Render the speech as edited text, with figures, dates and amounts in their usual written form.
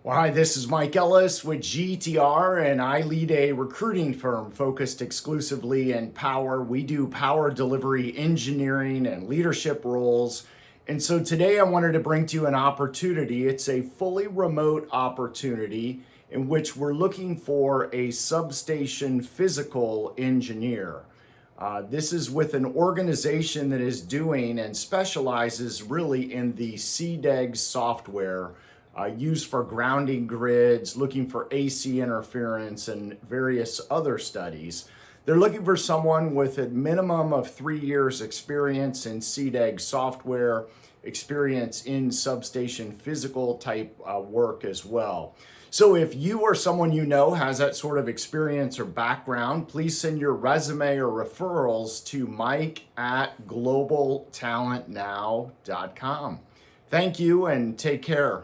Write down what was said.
Well, hi, this is Mike Ellis with GTR, and I lead a recruiting firm focused exclusively in power. We do power delivery engineering and leadership roles. And so today I wanted to bring to you an opportunity. It's a fully remote opportunity in which we're looking for a substation physical engineer. This is with an organization that is doing and specializes really in the CDEG software used for grounding grids, looking for AC interference, and various other studies. They're looking for someone with a minimum of 3 years experience in CDEG software, experience in substation physical type work as well. So if you or someone you know has that sort of experience or background, please send your resume or referrals to mike@globaltalentnow.com. Thank you and take care.